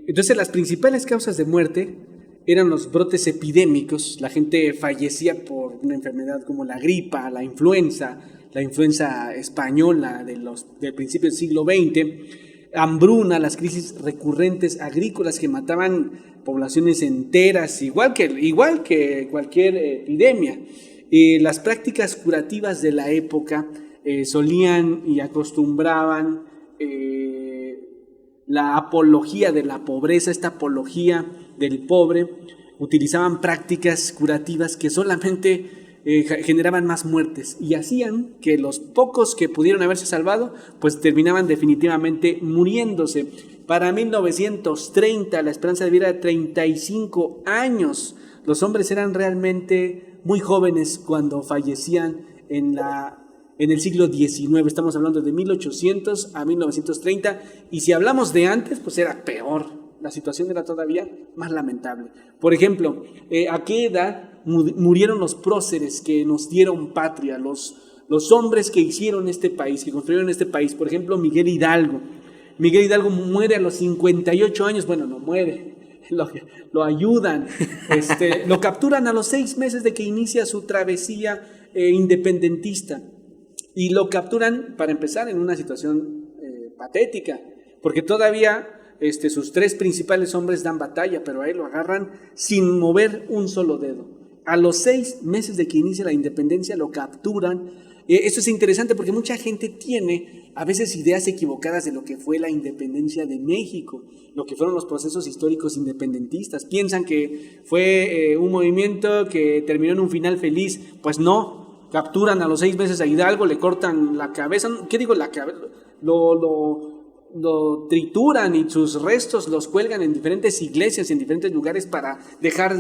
Entonces las principales causas de muerte eran los brotes epidémicos. La gente fallecía por una enfermedad como la gripa, la influenza española del principio del siglo XX, hambruna, las crisis recurrentes agrícolas que mataban poblaciones enteras, igual que cualquier epidemia. Las prácticas curativas de la época solían y acostumbraban la apología de la pobreza, esta apología del pobre. Utilizaban prácticas curativas que solamente generaban más muertes y hacían que los pocos que pudieron haberse salvado pues terminaban definitivamente muriéndose. Para 1930 la esperanza de vida era 35 años. Los hombres eran realmente muy jóvenes cuando fallecían en el siglo XIX. Estamos hablando de 1800 a 1930, y si hablamos de antes, pues era peor. La situación era todavía más lamentable. Por ejemplo, ¿a qué edad murieron los próceres que nos dieron patria? Los hombres que hicieron este país, que construyeron este país. Por ejemplo, Miguel Hidalgo. Miguel Hidalgo muere a los 58 años. Bueno, no muere, lo ayudan. Lo capturan a los 6 meses de que inicia su travesía independentista. Y lo capturan, para empezar, en una situación patética, porque todavía sus 3 principales hombres dan batalla, pero a él lo agarran sin mover un solo dedo. A los 6 meses de que inicia la independencia lo capturan. Esto es interesante porque mucha gente tiene a veces ideas equivocadas de lo que fue la independencia de México, lo que fueron los procesos históricos independentistas. Piensan que fue un movimiento que terminó en un final feliz. Pues no. Capturan a los 6 meses a Hidalgo, le cortan la cabeza. ¿Qué digo la cabeza? Lo trituran y sus restos los cuelgan en diferentes iglesias, en diferentes lugares, para dejar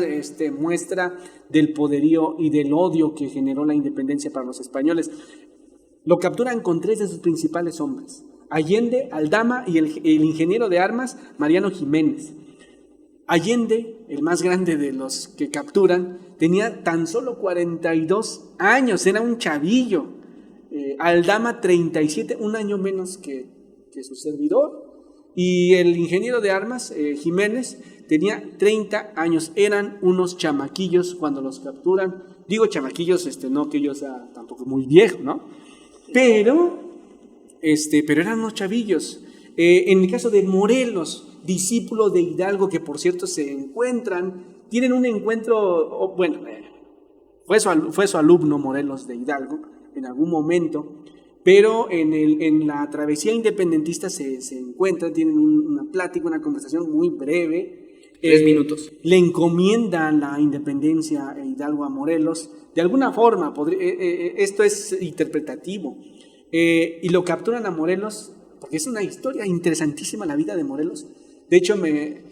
muestra del poderío y del odio que generó la independencia para los españoles. Lo capturan con 3 de sus principales hombres: Allende, Aldama y el ingeniero de armas Mariano Jiménez. Allende, el más grande de los que capturan, tenía tan solo 42 años, era un chavillo. Aldama 37, un año menos que su servidor. Y el ingeniero de armas, Jiménez, tenía 30 años. Eran unos chamaquillos cuando los capturan. Digo chamaquillos, no que yo sea tampoco muy viejo, ¿no? Pero eran unos chavillos. En el caso de Morelos, discípulo de Hidalgo, que por cierto tienen un encuentro, fue su alumno Morelos de Hidalgo en algún momento, pero en la travesía independentista se encuentran, tienen una plática, una conversación muy breve. 3 minutos. Le encomiendan la independencia Hidalgo a Morelos. De alguna forma, esto es interpretativo, y lo capturan a Morelos, porque es una historia interesantísima la vida de Morelos. De hecho,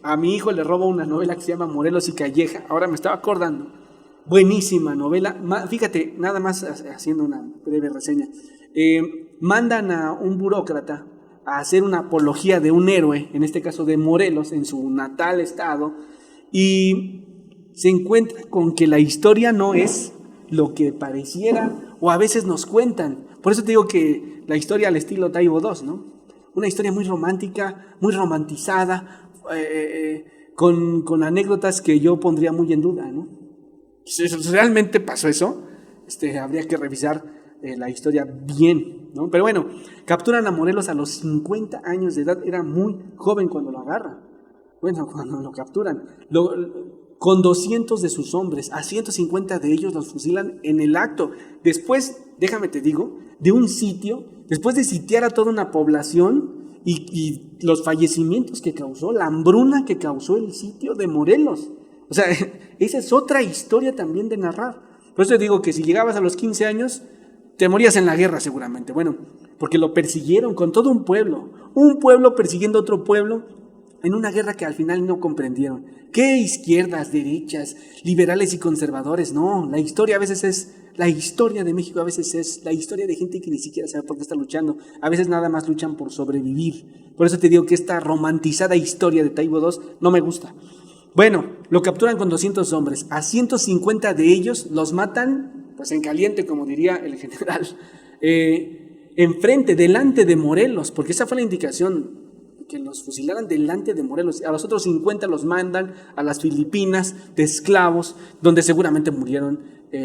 a mi hijo le robo una novela que se llama Morelos y Calleja. Ahora me estaba acordando. Buenísima novela. Fíjate, nada más haciendo una breve reseña. Mandan a un burócrata a hacer una apología de un héroe, en este caso de Morelos, en su natal estado, y se encuentra con que la historia no es lo que pareciera, o a veces nos cuentan. Por eso te digo que la historia al estilo Taibo II, ¿no? Una historia muy romántica, muy romantizada, con anécdotas que yo pondría muy en duda, ¿no? Si realmente pasó eso, habría que revisar la historia bien, ¿no? Pero bueno, capturan a Morelos a los 50 años de edad. Era muy joven cuando lo agarran. Bueno, cuando lo capturan, con 200 de sus hombres, a 150 de ellos los fusilan en el acto. Después, déjame te digo, de un sitio, después de sitiar a toda una población y los fallecimientos que causó, la hambruna que causó el sitio de Morelos. O sea, esa es otra historia también de narrar. Por eso digo que si llegabas a los 15 años, te morías en la guerra seguramente. Bueno, porque lo persiguieron con todo un pueblo persiguiendo a otro pueblo, en una guerra que al final no comprendieron. ¿Qué izquierdas, derechas, liberales y conservadores? No, la historia de México a veces es la historia de gente que ni siquiera sabe por qué está luchando. A veces nada más luchan por sobrevivir. Por eso te digo que esta romantizada historia de Taibo II no me gusta. Bueno, lo capturan con 200 hombres. A 150 de ellos los matan, pues en caliente, como diría el general, delante de Morelos, porque esa fue la indicación que los fusilaran delante de Morelos. A los otros 50 los mandan a las Filipinas de esclavos, donde seguramente murieron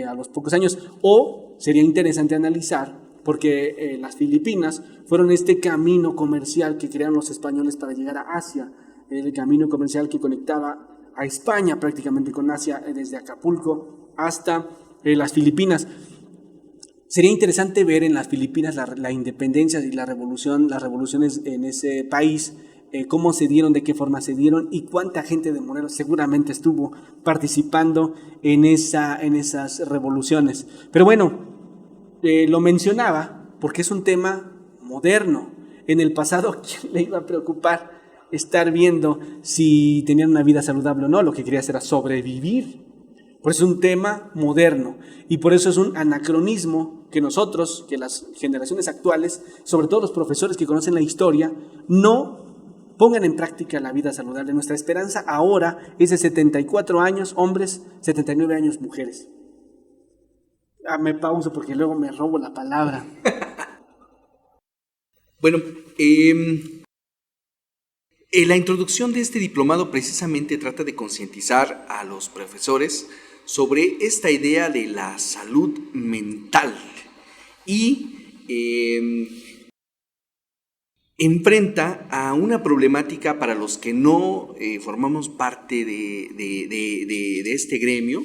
a los pocos años. O sería interesante analizar, porque las Filipinas fueron este camino comercial que crearon los españoles para llegar a Asia, el camino comercial que conectaba a España prácticamente con Asia, desde Acapulco hasta las Filipinas. Sería interesante ver en las Filipinas la independencia y las revoluciones en ese país, cómo se dieron, de qué forma se dieron y cuánta gente de Morelos seguramente estuvo participando en esas revoluciones. Pero bueno, lo mencionaba porque es un tema moderno. En el pasado, ¿a quién le iba a preocupar estar viendo si tenían una vida saludable o no? Lo que quería hacer era sobrevivir. Por eso es un tema moderno y por eso es un anacronismo que nosotros, que las generaciones actuales, sobre todo los profesores que conocen la historia, no pongan en práctica la vida saludable. Nuestra esperanza ahora es de 74 años hombres, 79 años mujeres. Me pauso porque luego me robo la palabra. Bueno, la introducción de este diplomado precisamente trata de concientizar a los profesores sobre esta idea de la salud mental y enfrenta a una problemática para los que no formamos parte de este gremio,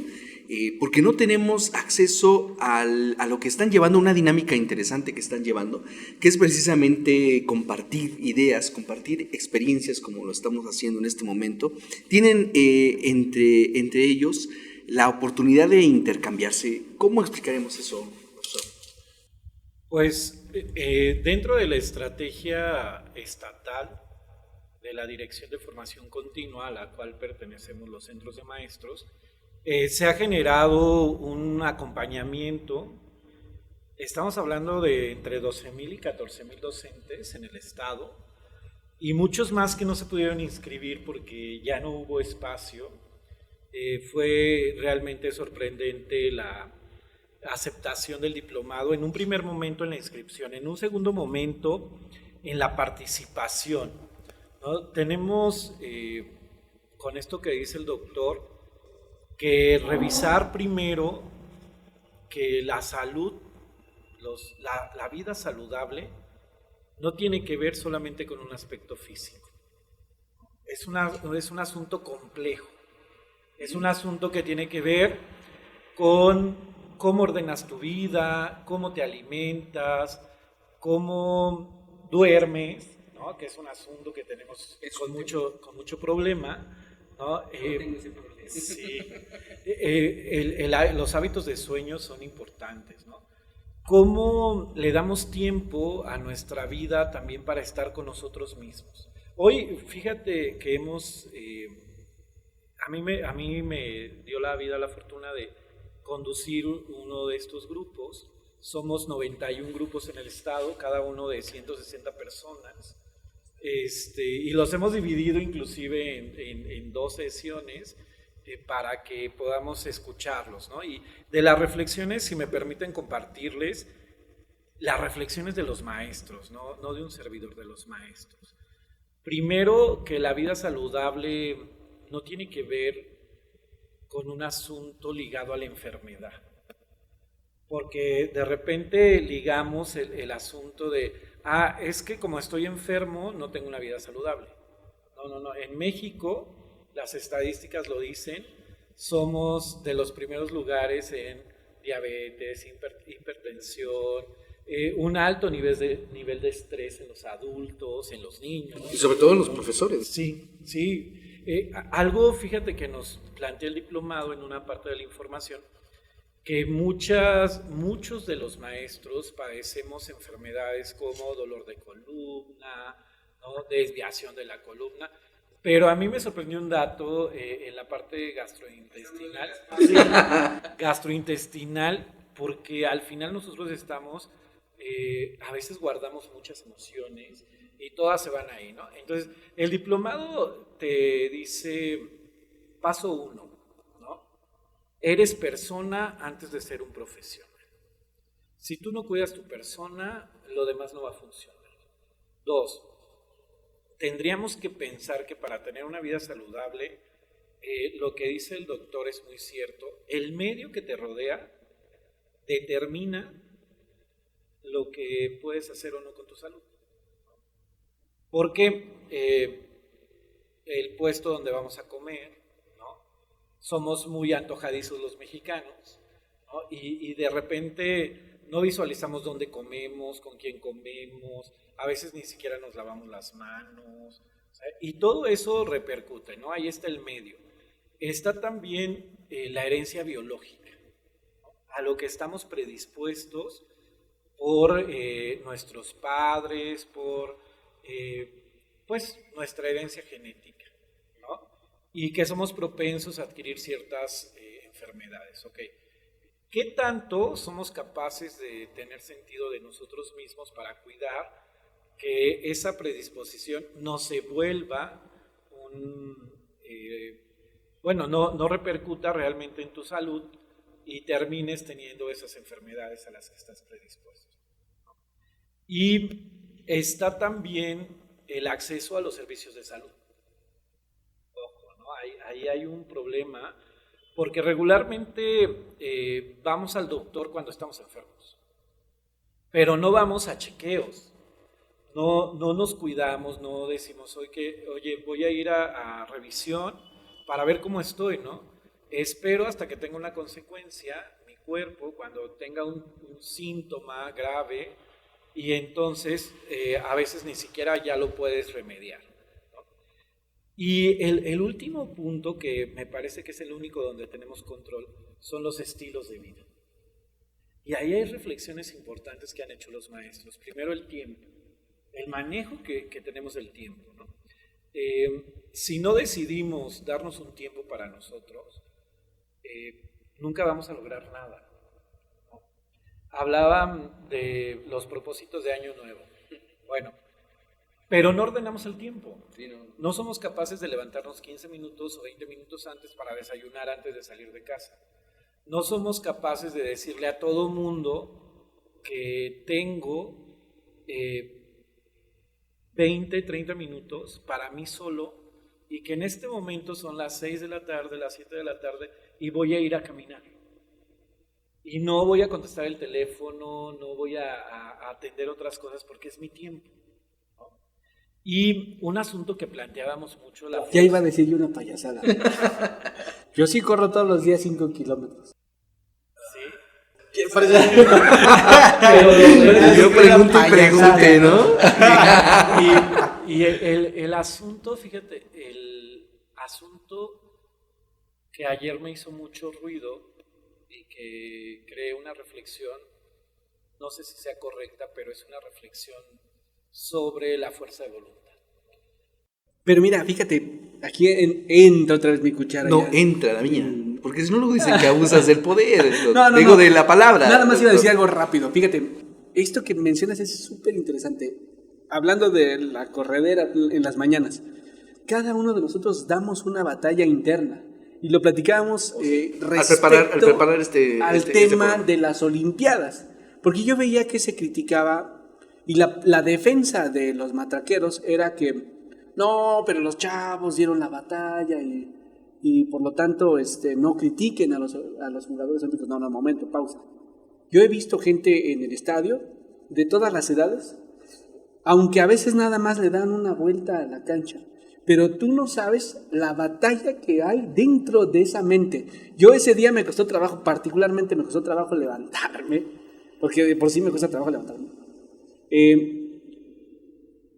porque no tenemos acceso a lo que están llevando, una dinámica interesante que están llevando, que es precisamente compartir ideas, compartir experiencias como lo estamos haciendo en este momento. Tienen entre ellos la oportunidad de intercambiarse. ¿Cómo explicaremos eso, profesor? Pues dentro de la estrategia estatal de la Dirección de Formación Continua, a la cual pertenecemos los centros de maestros, se ha generado un acompañamiento. Estamos hablando de entre 12,000 y 14,000 docentes en el estado y muchos más que no se pudieron inscribir porque ya no hubo espacio. Fue realmente sorprendente la aceptación del diplomado en un primer momento en la inscripción, en un segundo momento en la participación, ¿no? Tenemos, con esto que dice el doctor, que revisar primero que la salud, la vida saludable no tiene que ver solamente con un aspecto físico. Es un asunto complejo. Es un asunto que tiene que ver con cómo ordenas tu vida, cómo te alimentas, cómo duermes, ¿no? Que es un asunto que tenemos con mucho problema, ¿no? Sí. Los hábitos de sueño son importantes, ¿no? ¿Cómo le damos tiempo a nuestra vida también para estar con nosotros mismos? Hoy, fíjate que a mí me dio la vida la fortuna de conducir uno de estos grupos. Somos 91 grupos en el estado, cada uno de 160 personas. Y los hemos dividido inclusive en 2 sesiones para que podamos escucharlos, ¿no? Y de las reflexiones, si me permiten compartirles, las reflexiones de los maestros, no de un servidor, de los maestros. Primero, que la vida saludable no tiene que ver con un asunto ligado a la enfermedad, porque de repente ligamos el asunto de, es que como estoy enfermo no tengo una vida saludable. No, en México las estadísticas lo dicen, somos de los primeros lugares en diabetes, hipertensión, un alto nivel de estrés en los adultos, en los niños. Y sobre todo en los profesores. Sí. Algo, fíjate, que nos plantea el diplomado en una parte de la información, que muchos de los maestros padecemos enfermedades como dolor de columna, ¿no? Desviación de la columna, pero a mí me sorprendió un dato en la parte gastrointestinal, gastrointestinal, porque al final nosotros estamos, a veces guardamos muchas emociones y todas se van ahí, ¿no? Entonces, el diplomado te dice, paso 1, ¿no? Eres persona antes de ser un profesional. Si tú no cuidas tu persona, lo demás no va a funcionar. 2, tendríamos que pensar que para tener una vida saludable, lo que dice el doctor es muy cierto, el medio que te rodea determina lo que puedes hacer o no con tu salud. Porque el puesto donde vamos a comer, ¿no? Somos muy antojadizos los mexicanos, ¿no? Y de repente no visualizamos dónde comemos, con quién comemos, a veces ni siquiera nos lavamos las manos, ¿sabes? Y todo eso repercute, ¿no? Ahí está el medio. Está también la herencia biológica, ¿no? A lo que estamos predispuestos por nuestros padres, por pues nuestra herencia genética, ¿no? Y que somos propensos a adquirir ciertas enfermedades, ¿ok? ¿Qué tanto somos capaces de tener sentido de nosotros mismos para cuidar que esa predisposición no se vuelva no repercuta realmente en tu salud y termines teniendo esas enfermedades a las que estás predispuesto, ¿no? Y está también el acceso a los servicios de salud. Ojo, ¿no? Ahí hay un problema, porque regularmente vamos al doctor cuando estamos enfermos, pero no vamos a chequeos, no nos cuidamos, no decimos, oye, voy a ir a revisión para ver cómo estoy, ¿no? Espero hasta que tenga una consecuencia, mi cuerpo, cuando tenga un síntoma grave, y entonces a veces ni siquiera ya lo puedes remediar, ¿no? Y el último punto, que me parece que es el único donde tenemos control, son los estilos de vida. Y ahí hay reflexiones importantes que han hecho los maestros. Primero, el tiempo, el manejo que tenemos del tiempo, ¿no? Si no decidimos darnos un tiempo para nosotros, nunca vamos a lograr nada, ¿no? Hablaban de los propósitos de Año Nuevo. Bueno, pero no ordenamos el tiempo. Sí, no somos capaces de levantarnos 15 minutos o 20 minutos antes para desayunar antes de salir de casa. No somos capaces de decirle a todo mundo que tengo 20, 30 minutos para mí solo, y que en este momento son las 6 de la tarde, las 7 de la tarde, y voy a ir a caminar. Y no voy a contestar el teléfono, no voy a atender otras cosas porque es mi tiempo, ¿no? Y un asunto que planteábamos mucho... Ya iba a decir yo una payasada. Yo sí corro todos los días 5 kilómetros. ¿Sí? Yo pregunte, ¿no? Y el asunto, fíjate, el asunto que ayer me hizo mucho ruido y que creé una reflexión, no sé si sea correcta, pero es una reflexión sobre la fuerza de voluntad. Pero mira, fíjate, aquí entra otra vez mi cuchara. No, ya. entra la mía, porque si no luego dicen que abusas del poder, No. de la palabra. Nada más iba a decir algo rápido. Fíjate, esto que mencionas es súper interesante. Hablando de la corredera en las mañanas, cada uno de nosotros damos una batalla interna. Y lo platicábamos respecto al preparar al tema de las Olimpiadas. Porque yo veía que se criticaba, y la defensa de los matraqueros era que no, pero los chavos dieron la batalla y por lo tanto no critiquen a los jugadores olímpicos. No, momento, pausa. Yo he visto gente en el estadio de todas las edades, aunque a veces nada más le dan una vuelta a la cancha, pero tú no sabes la batalla que hay dentro de esa mente. Yo ese día particularmente me costó trabajo levantarme, porque de por sí me cuesta trabajo levantarme.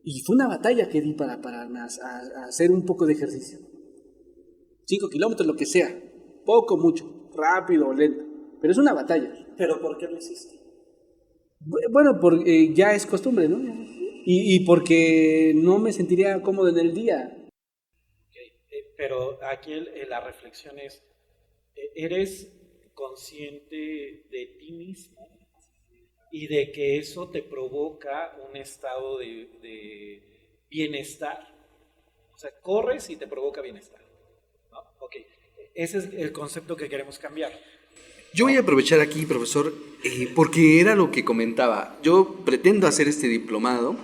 Y fue una batalla que di para hacer un poco de ejercicio. 5 kilómetros, lo que sea, poco, mucho, rápido o lento, pero es una batalla. ¿Pero por qué lo hiciste? Bueno, porque ya es costumbre, ¿no? Y porque no me sentiría cómodo en el día. Pero aquí la reflexión es, ¿eres consciente de ti mismo y de que eso te provoca un estado de bienestar? O sea, corres y te provoca bienestar, ¿no? Ok, ese es el concepto que queremos cambiar. Yo voy a aprovechar aquí, profesor, porque era lo que comentaba. Yo pretendo hacer este diplomado,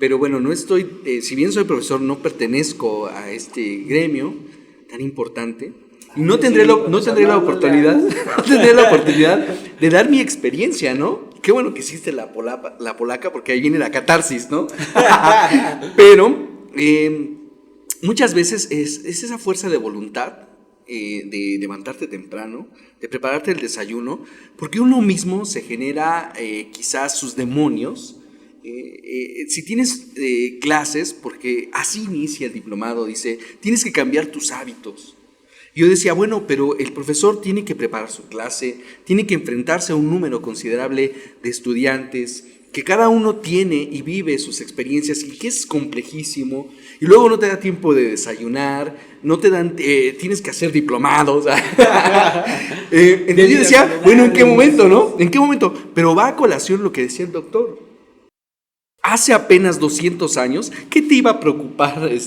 pero bueno, no estoy, si bien soy profesor, no pertenezco a este gremio tan importante. Y no tendré la oportunidad, no tendré la oportunidad de dar mi experiencia, ¿no? Qué bueno que existe la polaca, porque ahí viene la catarsis, ¿no? Pero muchas veces es esa fuerza de voluntad de levantarte temprano, de prepararte el desayuno, porque uno mismo se genera quizás sus demonios. Si tienes clases, porque así inicia el diplomado, dice, tienes que cambiar tus hábitos. Yo decía, bueno, pero el profesor tiene que preparar su clase, tiene que enfrentarse a un número considerable de estudiantes, que cada uno tiene y vive sus experiencias y que es complejísimo, y luego no te da tiempo de desayunar, no te dan, tienes que hacer diplomados. Entonces yo decía, bueno, ¿en qué momento, no? ¿En qué momento? Pero va a colación lo que decía el doctor. Hace apenas 200 años, ¿qué te iba a preocupar el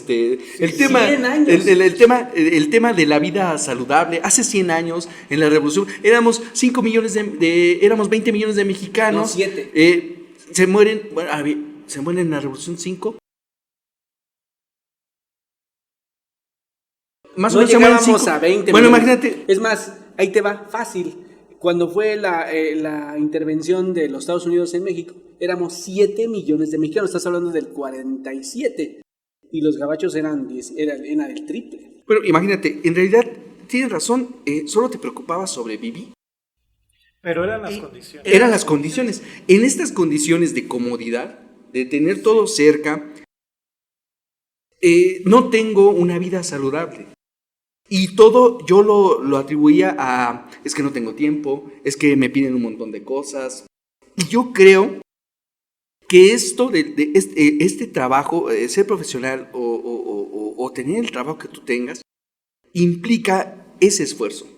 tema de la vida saludable? Hace 100 años, en la Revolución, éramos 5 millones éramos 20 millones de mexicanos. No, 7. Se mueren en la Revolución 5. Más o menos llegábamos a 20 Bueno, millones. imagínate. Es más, ahí te va, fácil. Cuando fue la intervención de los Estados Unidos en México, éramos 7 millones de mexicanos, estás hablando del 47, y los gabachos eran el triple. Pero imagínate, en realidad, tienes razón, solo te preocupaba sobrevivir. Pero eran las condiciones. Eran las condiciones. En estas condiciones de comodidad, de tener todo cerca, no tengo una vida saludable. Y todo yo lo atribuía a, es que no tengo tiempo, es que me piden un montón de cosas. Y yo creo que esto este trabajo, ser profesional o tener el trabajo que tú tengas, implica ese esfuerzo.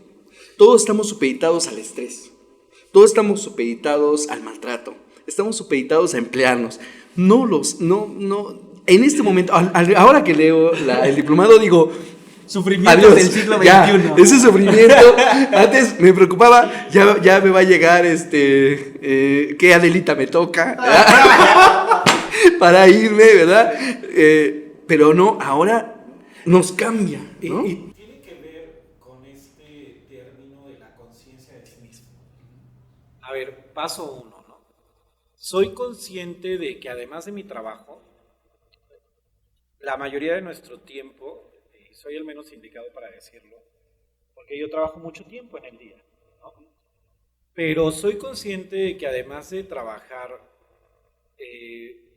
Todos estamos supeditados al estrés, todos estamos supeditados al maltrato, estamos supeditados a emplearnos. En este momento, ahora que leo el diplomado, digo, Sufrimientos del siglo XXI. Ya, ese sufrimiento, antes me preocupaba, ya me va a llegar qué Adelita me toca para irme, ¿verdad? Pero no, ahora nos cambia, ¿no? Y tiene que ver con este término de la conciencia de sí mismo. A ver, paso 1, ¿no? Soy consciente de que además de mi trabajo, la mayoría de nuestro tiempo, soy el menos indicado para decirlo, porque yo trabajo mucho tiempo en el día, ¿no? Pero soy consciente de que además de trabajar,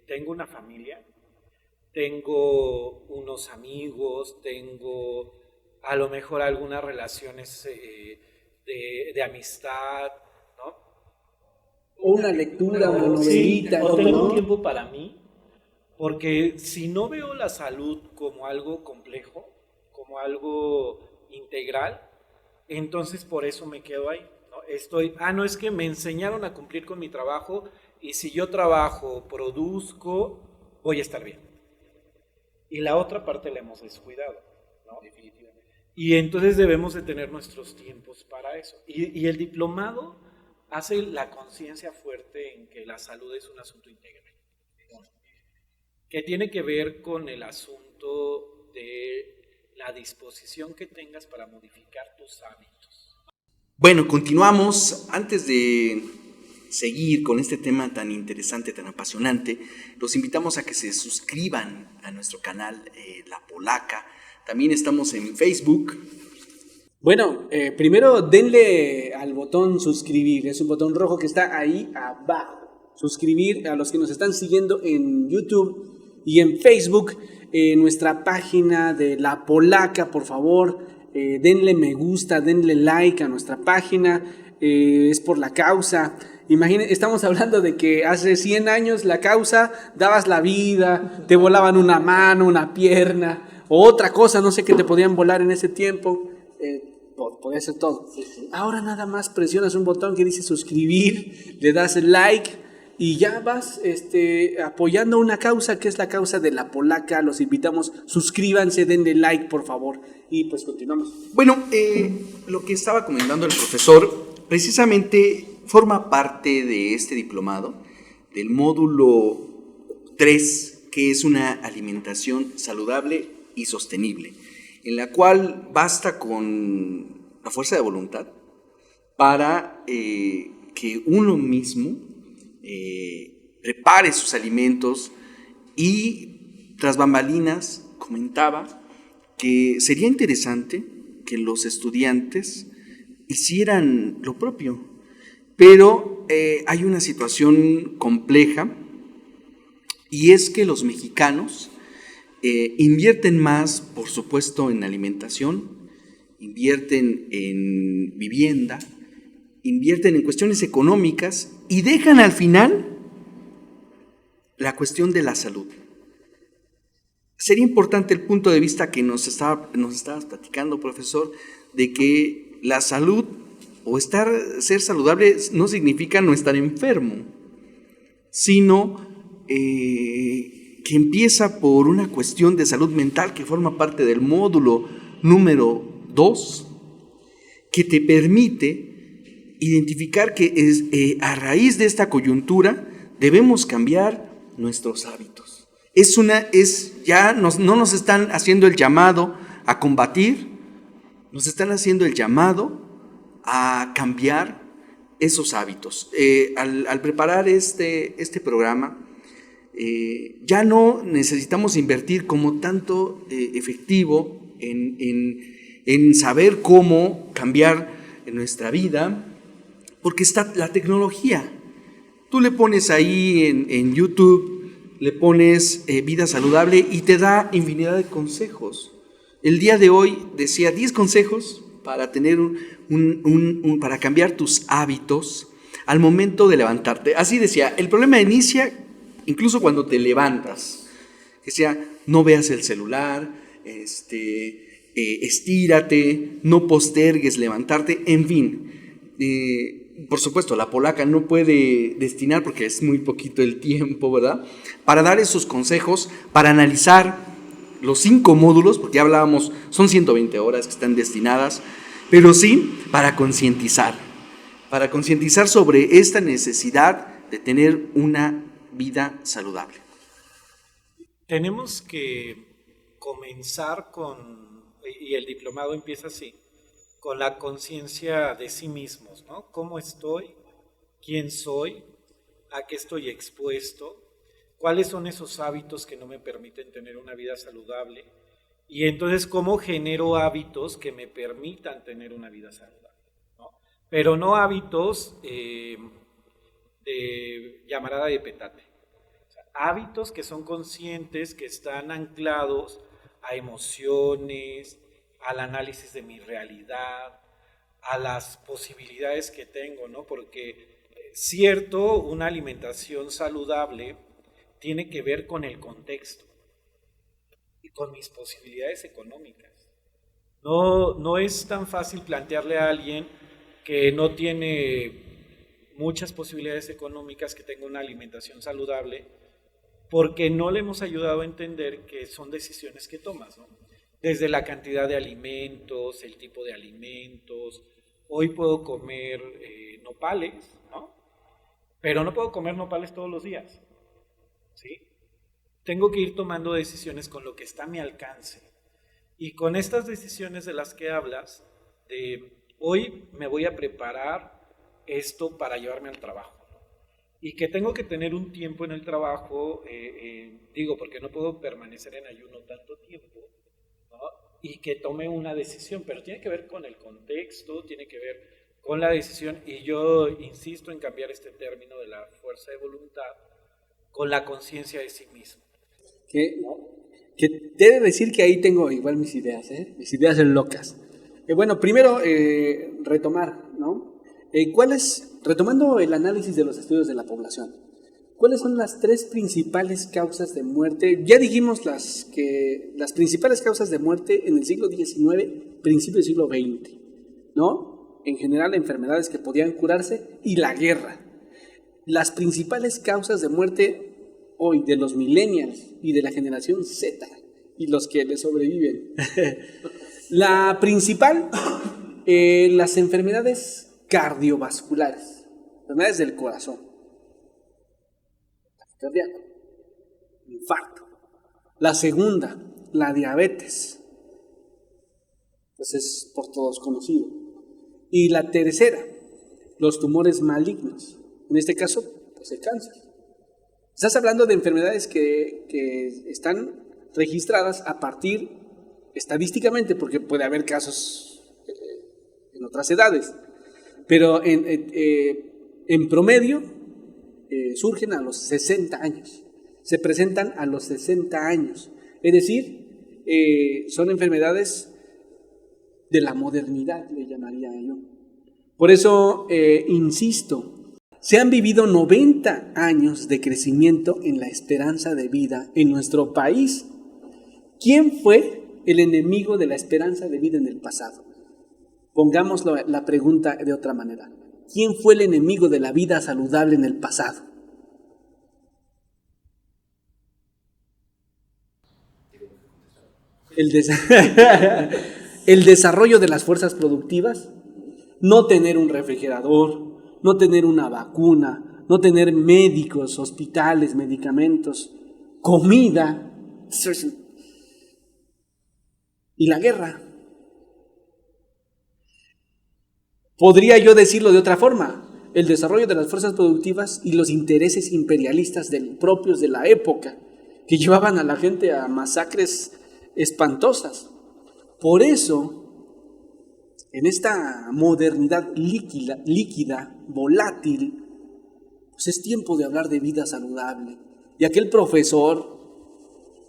tengo una familia, tengo unos amigos, tengo a lo mejor algunas relaciones de amistad, ¿no? O una lectura, una novelita. Sí, o tengo un tiempo para mí, porque si no veo la salud como algo complejo, como algo integral, entonces por eso me quedo ahí, ¿no? No es que me enseñaron a cumplir con mi trabajo y si yo trabajo, produzco, voy a estar bien. Y la otra parte la hemos descuidado, ¿no? Definitivamente. Y entonces debemos de tener nuestros tiempos para eso. Y el diplomado hace la conciencia fuerte en que la salud es un asunto integral, ¿no? Que tiene que ver con el asunto de la disposición que tengas para modificar tus hábitos. Bueno, continuamos. Antes de seguir con este tema tan interesante, tan apasionante, los invitamos a que se suscriban a nuestro canal La Polaca. También estamos en Facebook. Bueno, primero denle al botón suscribir, es un botón rojo que está ahí abajo. Suscribir a los que nos están siguiendo en YouTube y en Facebook. Nuestra página de La Polaca, por favor, denle me gusta, denle like a nuestra página, es por la causa. Imagínense, estamos hablando de que hace 100 años la causa, dabas la vida, te volaban una mano, una pierna, o otra cosa, no sé qué te podían volar en ese tiempo, podía ser todo. Ahora nada más presionas un botón que dice suscribir, le das el like, y ya vas apoyando una causa que es la causa de La Polaca. Los invitamos, suscríbanse, denle like por favor y pues continuamos. Bueno, lo que estaba comentando el profesor precisamente forma parte de este diplomado, del módulo 3 que es una alimentación saludable y sostenible, en la cual basta con la fuerza de voluntad para que uno mismo prepare sus alimentos y tras bambalinas comentaba que sería interesante que los estudiantes hicieran lo propio, pero hay una situación compleja y es que los mexicanos invierten más, por supuesto, en alimentación, invierten en vivienda, invierten en cuestiones económicas y dejan al final la cuestión de la salud. Sería importante el punto de vista que nos estabas platicando, profesor, de que la salud o ser saludable no significa no estar enfermo, sino que empieza por una cuestión de salud mental que forma parte del módulo número 2, que te permite identificar que a raíz de esta coyuntura debemos cambiar nuestros hábitos. No nos están haciendo el llamado a combatir, nos están haciendo el llamado a cambiar esos hábitos. Al preparar este programa, ya no necesitamos invertir como tanto efectivo en saber cómo cambiar nuestra vida, porque está la tecnología. Tú le pones ahí en YouTube, le pones vida saludable y te da infinidad de consejos. El día de hoy decía 10 consejos para tener para cambiar tus hábitos al momento de levantarte. Así decía, el problema inicia incluso cuando te levantas. Decía, no veas el celular, estírate, no postergues levantarte, en fin. Por supuesto, la polaca no puede destinar, porque es muy poquito el tiempo, ¿verdad?, para dar esos consejos, para analizar los 5 módulos, porque ya hablábamos, son 120 horas que están destinadas, pero sí para concientizar sobre esta necesidad de tener una vida saludable. Tenemos que comenzar y el diplomado empieza así, con la conciencia de sí mismos, ¿no? ¿Cómo estoy? ¿Quién soy? ¿A qué estoy expuesto? ¿Cuáles son esos hábitos que no me permiten tener una vida saludable? Y entonces, ¿cómo genero hábitos que me permitan tener una vida saludable, ¿no? Pero no hábitos de llamarada de petate. O sea, hábitos que son conscientes, que están anclados a emociones, al análisis de mi realidad, a las posibilidades que tengo, ¿no? Porque cierto, una alimentación saludable tiene que ver con el contexto y con mis posibilidades económicas. No es tan fácil plantearle a alguien que no tiene muchas posibilidades económicas que tenga una alimentación saludable, porque no le hemos ayudado a entender que son decisiones que tomas, ¿no? Desde la cantidad de alimentos, el tipo de alimentos. Hoy puedo comer nopales, ¿no? Pero no puedo comer nopales todos los días, ¿sí? Tengo que ir tomando decisiones con lo que está a mi alcance. Y con estas decisiones de las que hablas, hoy me voy a preparar esto para llevarme al trabajo, ¿no? Y que tengo que tener un tiempo en el trabajo, porque no puedo permanecer en ayuno tanto tiempo, ¿no? Y que tome una decisión, pero tiene que ver con el contexto, tiene que ver con la decisión, y yo insisto en cambiar este término de la fuerza de voluntad con la conciencia de sí mismo. Que te he de decir que ahí tengo igual mis ideas, mis ideas locas. Bueno, primero retomar, ¿no? Retomando el análisis de los estudios de la población, ¿cuáles son las 3 principales causas de muerte? Ya dijimos las principales causas de muerte en el siglo XIX, principio del siglo XX, ¿no? En general, enfermedades que podían curarse y la guerra. Las principales causas de muerte hoy de los millennials y de la generación Z y los que le sobreviven. La principal, las enfermedades cardiovasculares, enfermedades del corazón, cardíaco, infarto. La segunda, la diabetes. Pues es por todos conocido. Y la tercera, los tumores malignos. En este caso, pues el cáncer. Estás hablando de enfermedades que están registradas a partir, estadísticamente, porque puede haber casos en otras edades, pero en promedio surgen a los 60 años, se presentan a los 60 años, es decir, son enfermedades de la modernidad, le llamaría yo. Por eso, insisto, se han vivido 90 años de crecimiento en la esperanza de vida en nuestro país. ¿Quién fue el enemigo de la esperanza de vida en el pasado? Pongamos la pregunta de otra manera. ¿Quién fue el enemigo de la vida saludable en el pasado? El desarrollo de las fuerzas productivas, no tener un refrigerador, no tener una vacuna, no tener médicos, hospitales, medicamentos, comida, y la guerra. Podría yo decirlo de otra forma, el desarrollo de las fuerzas productivas y los intereses imperialistas propios de la época, que llevaban a la gente a masacres espantosas. Por eso, en esta modernidad líquida, volátil, pues es tiempo de hablar de vida saludable. Y aquel profesor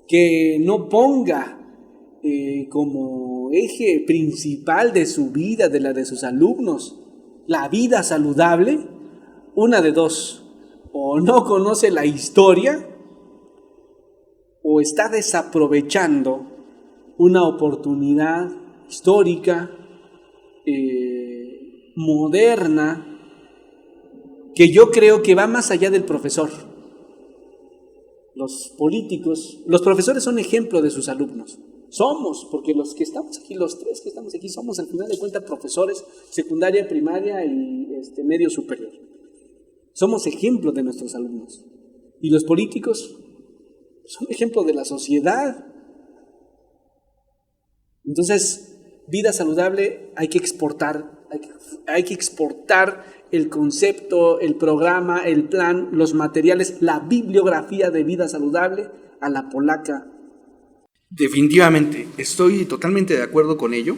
que no ponga como eje principal de su vida, de la de sus alumnos, la vida saludable, una de dos: o no conoce la historia, o está desaprovechando una oportunidad histórica, moderna, que yo creo que va más allá del profesor. Los políticos, los profesores son ejemplo de sus alumnos. Somos, porque los que estamos aquí, los tres que estamos aquí, somos al final de cuentas profesores, secundaria, primaria y medio superior. Somos ejemplo de nuestros alumnos. Y los políticos son ejemplo de la sociedad. Entonces, vida saludable hay que exportar, hay que exportar el concepto, el programa, el plan, los materiales, la bibliografía de vida saludable a la polaca. Definitivamente, estoy totalmente de acuerdo con ello.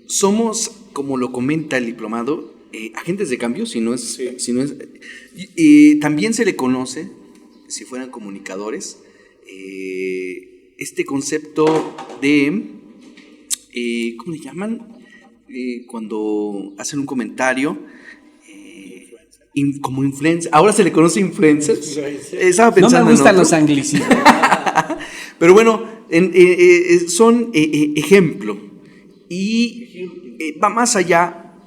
Somos, como lo comenta el diplomado, agentes de cambio, también se le conoce, si fueran comunicadores, este concepto de, ¿cómo le llaman? Cuando hacen un comentario, como influencer. Ahora se le conoce influencers. Estaba pensando no me gustan los anglicismos. Pero bueno, son ejemplo. Y va más allá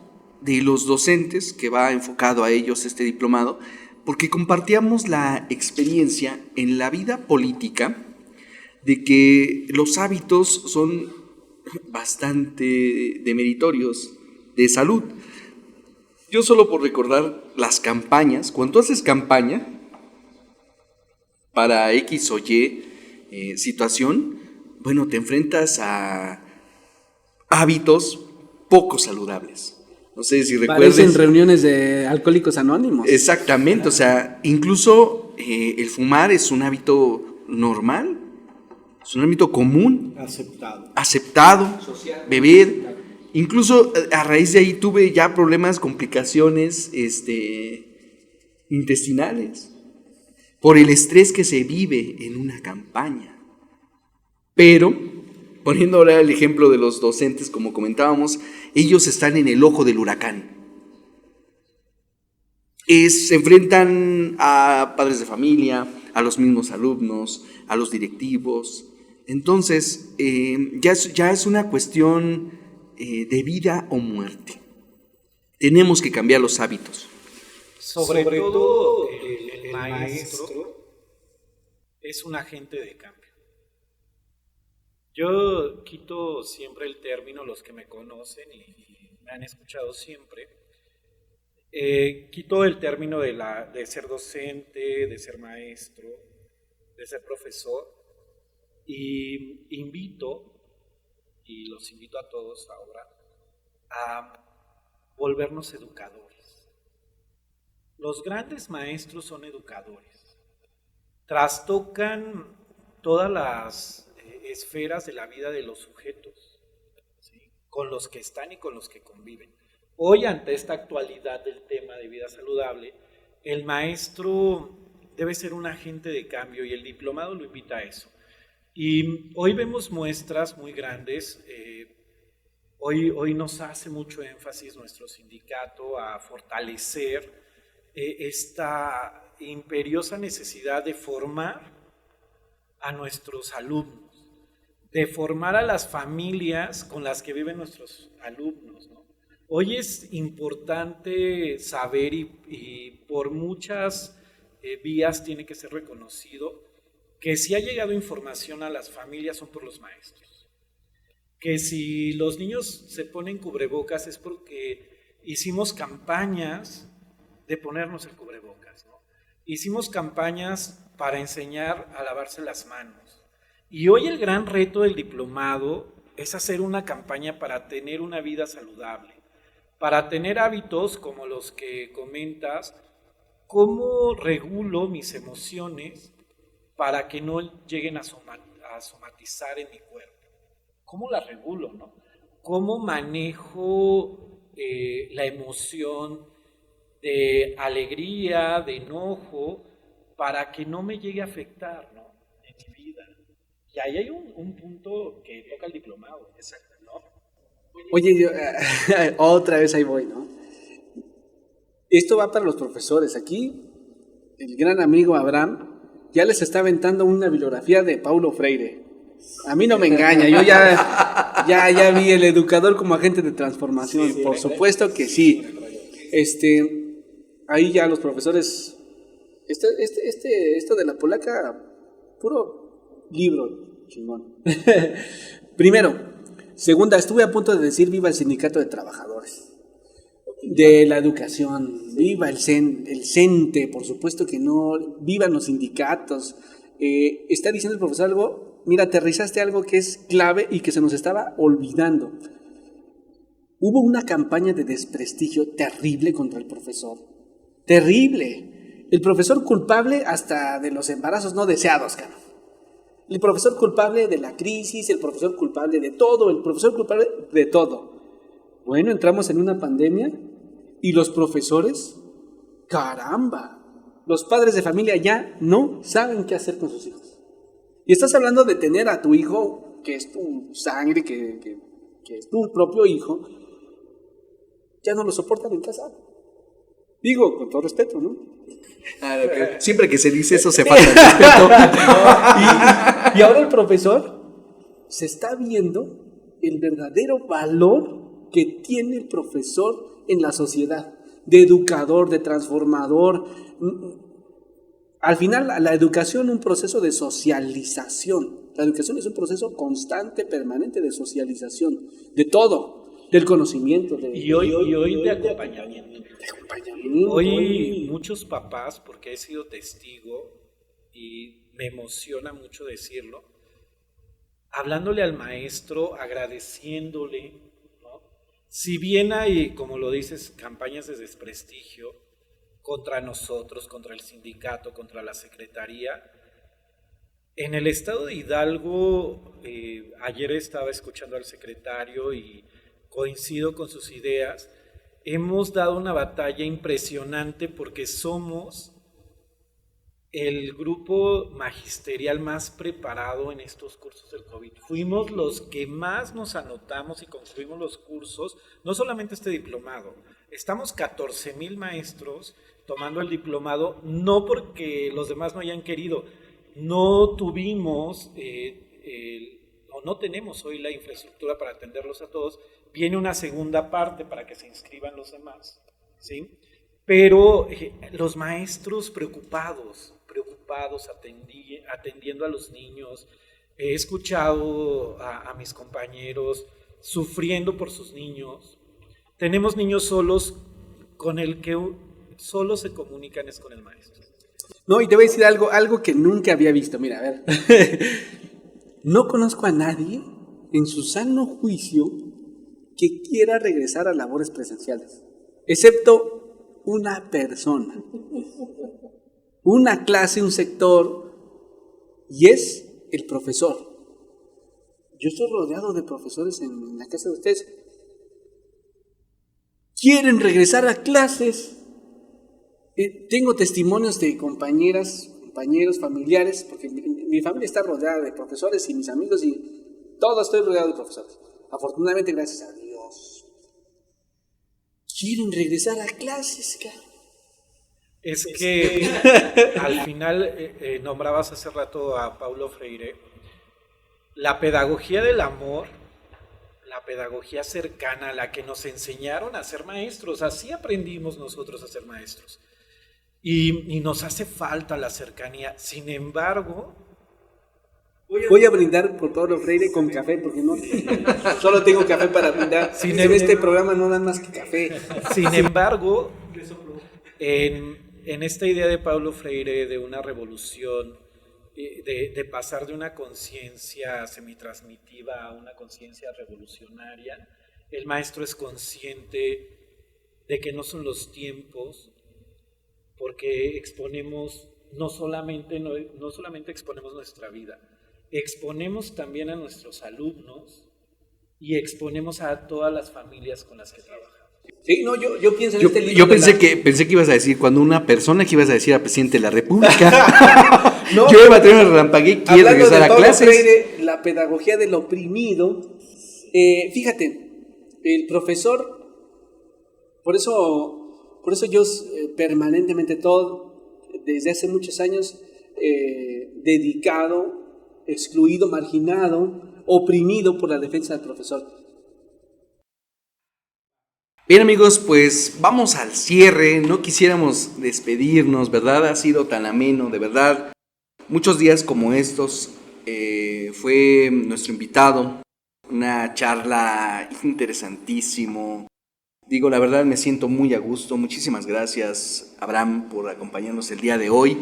de los docentes, que va enfocado a ellos este diplomado, porque compartíamos la experiencia en la vida política de que los hábitos son bastante demeritorios de salud. Yo solo por recordar las campañas, cuando haces campaña para X o Y situación, bueno, te enfrentas a hábitos poco saludables. No sé si recuerdas. Parecen reuniones de alcohólicos anónimos. Exactamente, o sea, incluso el fumar es un hábito normal, es un ámbito común, aceptado, social, beber. Incluso a raíz de ahí tuve ya problemas, complicaciones intestinales por el estrés que se vive en una campaña. Pero, poniendo ahora el ejemplo de los docentes, como comentábamos, ellos están en el ojo del huracán. Se enfrentan a padres de familia, a los mismos alumnos, a los directivos. Entonces, ya es una cuestión de vida o muerte. Tenemos que cambiar los hábitos. Sobre todo el maestro es un agente de cambio. Yo quito siempre el término, los que me conocen y me han escuchado siempre, quito el término de ser docente, de ser maestro, de ser profesor, y los invito a todos ahora a volvernos educadores. Los grandes maestros son educadores. Trastocan todas las esferas de la vida de los sujetos, ¿sí?, con los que están y con los que conviven. Hoy, ante esta actualidad del tema de vida saludable, el maestro debe ser un agente de cambio y el diplomado lo invita a eso. Y hoy vemos muestras muy grandes. Hoy nos hace mucho énfasis nuestro sindicato a fortalecer esta imperiosa necesidad de formar a nuestros alumnos, de formar a las familias con las que viven nuestros alumnos, ¿no? Hoy es importante saber y por muchas vías tiene que ser reconocido que si ha llegado información a las familias son por los maestros. Que si los niños se ponen cubrebocas es porque hicimos campañas de ponernos el cubrebocas, ¿no? Hicimos campañas para enseñar a lavarse las manos. Y hoy el gran reto del diplomado es hacer una campaña para tener una vida saludable, para tener hábitos como los que comentas. ¿Cómo regulo mis emociones para que no lleguen a somatizar en mi cuerpo? ¿Cómo las regulo, no? ¿Cómo manejo la emoción de alegría, de enojo, para que no me llegue a afectar, ¿no?, en mi vida? Y ahí hay un punto que toca el diplomado. Exacto, ¿no? Oye, otra vez ahí voy, ¿no? Esto va para los profesores. Aquí, el gran amigo Abraham ya les está aventando una bibliografía de Paulo Freire. A mí no me engaña, yo ya vi el educador como agente de transformación, sí, por supuesto que sí. Ahí ya los profesores, esto de la polaca, puro libro, chingón. Primero, segunda, estuve a punto de decir viva el sindicato de trabajadores de la educación, viva el CENTE, por supuesto que no, vivan los sindicatos. Está diciendo el profesor algo, mira, aterrizaste algo que es clave y que se nos estaba olvidando. Hubo una campaña de desprestigio terrible contra el profesor, terrible. El profesor culpable hasta de los embarazos no deseados, cabrón. El profesor culpable de la crisis, el profesor culpable de todo, el profesor culpable de todo. Bueno, entramos en una pandemia y los profesores, caramba, los padres de familia ya no saben qué hacer con sus hijos. Y estás hablando de tener a tu hijo, que es tu sangre, que es tu propio hijo, ya no lo soportan en casa. Digo, con todo respeto, ¿no? Siempre que se dice eso se falta el respeto. Y ahora el profesor se está viendo el verdadero valor que tiene el profesor en la sociedad, de educador, de transformador. Al final, la educación es un proceso de socialización. La educación es un proceso constante, permanente de socialización, de todo, del conocimiento. Y hoy de acompañamiento. Hoy muchos papás, porque he sido testigo y me emociona mucho decirlo, hablándole al maestro, agradeciéndole, ¿no? Si bien hay, como lo dices, campañas de desprestigio contra nosotros, contra el sindicato, contra la secretaría, en el estado de Hidalgo, ayer estaba escuchando al secretario y coincido con sus ideas, hemos dado una batalla impresionante porque somos el grupo magisterial más preparado en estos cursos del COVID. Fuimos los que más nos anotamos y concluimos los cursos, no solamente este diplomado. Estamos 14,000 maestros tomando el diplomado, no porque los demás no hayan querido, no tuvimos no tenemos hoy la infraestructura para atenderlos a todos. Viene una segunda parte para que se inscriban los demás, ¿sí? Pero los maestros preocupados atendiendo a los niños. He escuchado a mis compañeros sufriendo por sus niños. Tenemos niños solos con el que solo se comunican es con el maestro. No, y te voy a decir algo que nunca había visto. Mira, a ver. No conozco a nadie en su sano juicio que quiera regresar a labores presenciales, excepto una persona, una clase, un sector, y es el profesor. Yo estoy rodeado de profesores en la casa de ustedes. Quieren regresar a clases. Tengo testimonios de compañeras, compañeros, familiares, porque mi familia está rodeada de profesores y mis amigos, y todo estoy rodeado de profesores. Afortunadamente, gracias a Dios. Quieren regresar a clases, cara. Es que al final nombrabas hace rato a Paulo Freire. La pedagogía del amor, la pedagogía cercana, la que nos enseñaron a ser maestros, así aprendimos nosotros a ser maestros. Y nos hace falta la cercanía. Sin embargo, voy a brindar por Paulo Freire con café, porque no solo tengo café para brindar. En este programa no dan más que café. Sin embargo, en esta idea de Paulo Freire de una revolución, de pasar de una conciencia semitransmitiva a una conciencia revolucionaria, el maestro es consciente de que no son los tiempos, porque exponemos, no solamente exponemos nuestra vida, exponemos también a nuestros alumnos y exponemos a todas las familias con las que trabajamos. Sí, no, yo pienso en este libro. Yo pensé que ibas a decir, cuando una persona que ibas a decir al presidente de la República, no, yo iba a tener una relampagué, quiere regresar a clases. Freire, la pedagogía del oprimido. Fíjate, el profesor, por eso yo permanentemente, desde hace muchos años, dedicado, excluido, marginado, oprimido por la defensa del profesor. Bien, amigos, pues vamos al cierre. No quisiéramos despedirnos, ¿verdad? Ha sido tan ameno, de verdad. Muchos días como estos fue nuestro invitado. Una charla interesantísimo. Digo, la verdad me siento muy a gusto. Muchísimas gracias, Abraham, por acompañarnos el día de hoy.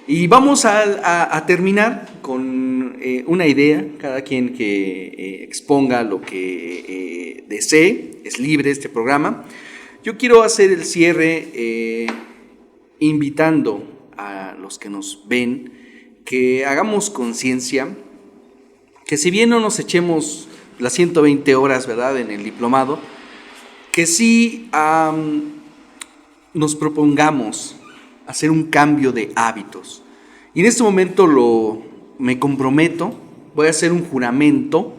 Y vamos a terminar con una idea, cada quien que exponga lo que desee, es libre este programa. Yo quiero hacer el cierre invitando a los que nos ven que hagamos conciencia, que si bien no nos echemos las 120 horas, ¿verdad?, en el diplomado, que sí nos propongamos hacer un cambio de hábitos. Y en este momento me comprometo, voy a hacer un juramento,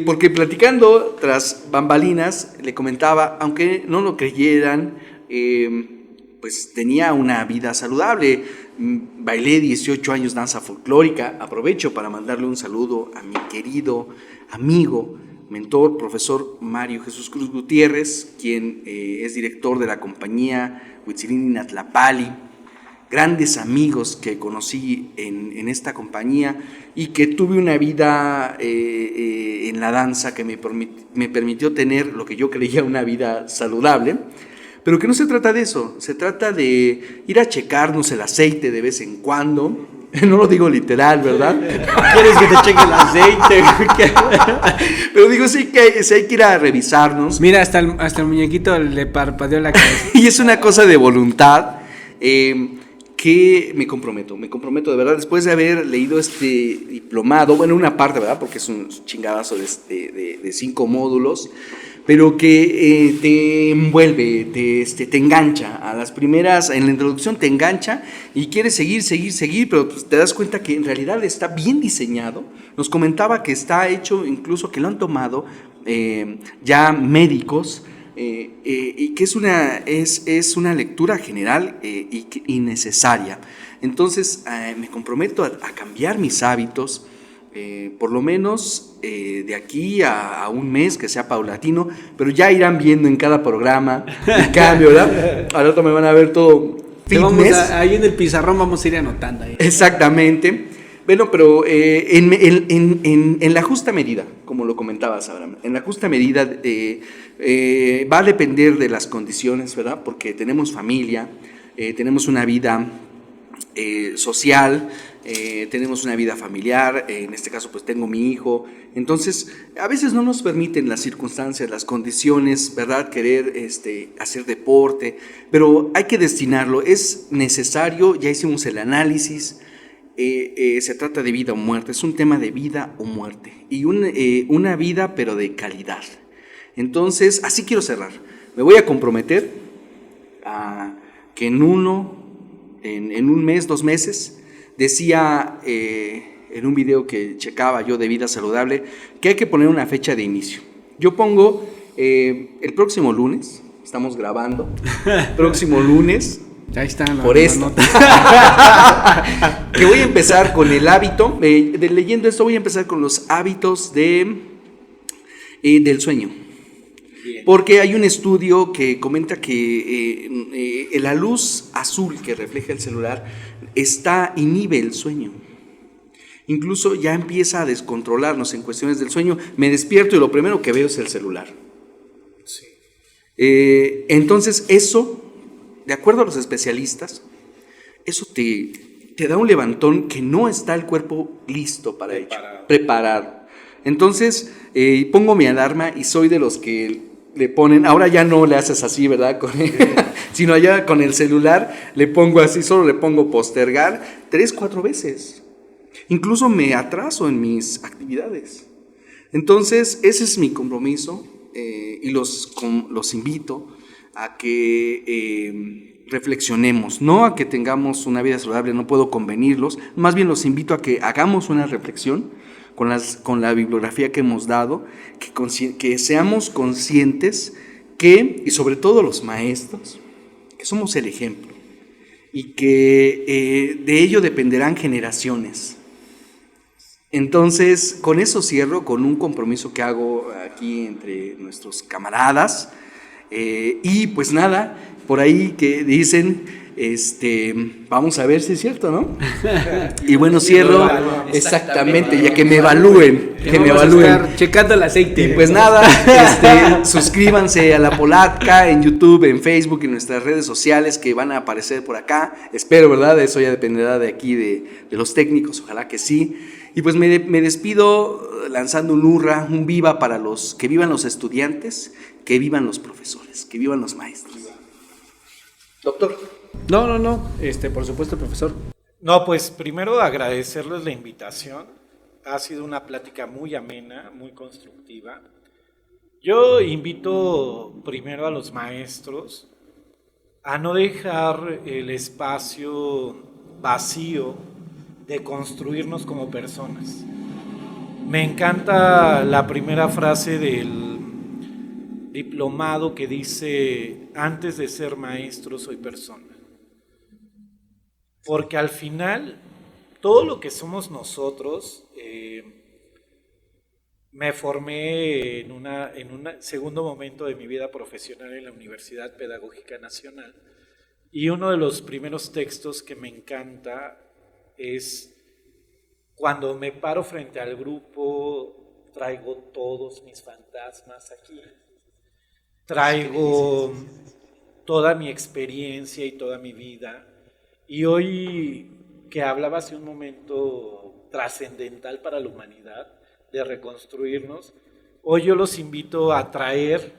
porque platicando tras bambalinas, le comentaba, aunque no lo creyeran, pues tenía una vida saludable. Bailé 18 años danza folclórica. Aprovecho para mandarle un saludo a mi querido amigo, mentor, profesor Mario Jesús Cruz Gutiérrez, quien es director de la compañía Huitzilini Natlapali. Grandes amigos que conocí en esta compañía y que tuve una vida en la danza que me permitió tener lo que yo creía una vida saludable, pero que no se trata de eso, se trata de ir a checarnos el aceite de vez en cuando. No lo digo literal, ¿verdad? ¿Quieres que te cheque el aceite? Pero digo, sí que hay que ir a revisarnos. Mira, hasta el muñequito le parpadeó la cabeza. Y es una cosa de voluntad que me comprometo de verdad, después de haber leído este diplomado, bueno, una parte, ¿verdad?, porque es un chingadazo de 5 módulos, pero que te envuelve, te engancha. A las primeras, en la introducción te engancha y quieres seguir, pero pues te das cuenta que en realidad está bien diseñado. Nos comentaba que está hecho, incluso que lo han tomado ya médicos, y que es una lectura general y necesaria. Entonces me comprometo a cambiar mis hábitos, por lo menos de aquí a un mes, que sea paulatino, pero ya irán viendo en cada programa el cambio, ¿verdad? Al otro me van a ver todo fitness. Ahí en el pizarrón vamos a ir anotando ahí. Exactamente. Bueno, pero en la justa medida, como lo comentabas, Abraham, en la justa medida va a depender de las condiciones, ¿verdad? Porque tenemos familia, tenemos una vida social, tenemos una vida familiar, en este caso pues tengo mi hijo, entonces a veces no nos permiten las circunstancias, las condiciones, ¿verdad? Querer hacer deporte, pero hay que destinarlo, es necesario, ya hicimos el análisis, se trata de vida o muerte, es un tema de vida o muerte, y una vida pero de calidad. Entonces, así quiero cerrar, me voy a comprometer a que en un mes, 2 meses, decía en un video que checaba yo de vida saludable, que hay que poner una fecha de inicio. Yo pongo el próximo lunes, estamos grabando, próximo lunes, Ahí está por esto, que voy a empezar con el hábito, leyendo esto voy a empezar con los hábitos del sueño. Porque hay un estudio que comenta que la luz azul que refleja el celular inhibe el sueño. Incluso ya empieza a descontrolarnos en cuestiones del sueño. Me despierto y lo primero que veo es el celular. Sí. Entonces eso, de acuerdo a los especialistas, eso te da un levantón que no está el cuerpo listo para ello, preparado. Entonces pongo mi alarma y soy de los que le ponen, ahora ya no le haces así, ¿verdad? Sino allá con el celular le pongo así, solo le pongo postergar 3, 4 veces. Incluso me atraso en mis actividades. Entonces, ese es mi compromiso y los invito a que reflexionemos, no a que tengamos una vida saludable, no puedo convenirlos, más bien los invito a que hagamos una reflexión con la bibliografía que hemos dado, que seamos conscientes y sobre todo los maestros, que somos el ejemplo y que de ello dependerán generaciones. Entonces, con eso cierro, con un compromiso que hago aquí entre nuestros camaradas, y pues nada, por ahí que dicen, vamos a ver si es cierto, ¿no? Y bueno, cierro, exactamente, ya que me evalúen, checando el aceite. Y pues nada, suscríbanse a La Polaca en YouTube, en Facebook y en nuestras redes sociales que van a aparecer por acá. Espero, ¿verdad? Eso ya dependerá de aquí, de los técnicos, ojalá que sí. Y pues me despido lanzando un hurra, un viva para que vivan los estudiantes, que vivan los profesores, que vivan los maestros. Doctor. No, por supuesto, profesor. No, pues primero agradecerles la invitación. Ha sido una plática muy amena, muy constructiva. Yo invito primero a los maestros a no dejar el espacio vacío de construirnos como personas. Me encanta la primera frase del diplomado que dice: antes de ser maestro soy persona. Porque al final, todo lo que somos nosotros, me formé en un segundo momento de mi vida profesional en la Universidad Pedagógica Nacional, y uno de los primeros textos que me encanta es: cuando me paro frente al grupo, traigo todos mis fantasmas aquí, traigo toda mi experiencia y toda mi vida. Y hoy, que hablaba hace un momento trascendental para la humanidad, de reconstruirnos, hoy yo los invito a traer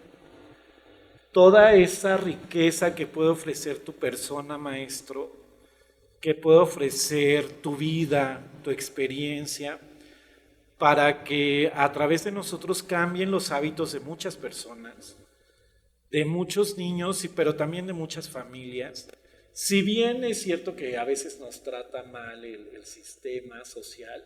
toda esa riqueza que puede ofrecer tu persona, maestro, que puede ofrecer tu vida, tu experiencia, para que a través de nosotros cambien los hábitos de muchas personas, de muchos niños, pero también de muchas familias. Si bien es cierto que a veces nos trata mal el sistema social,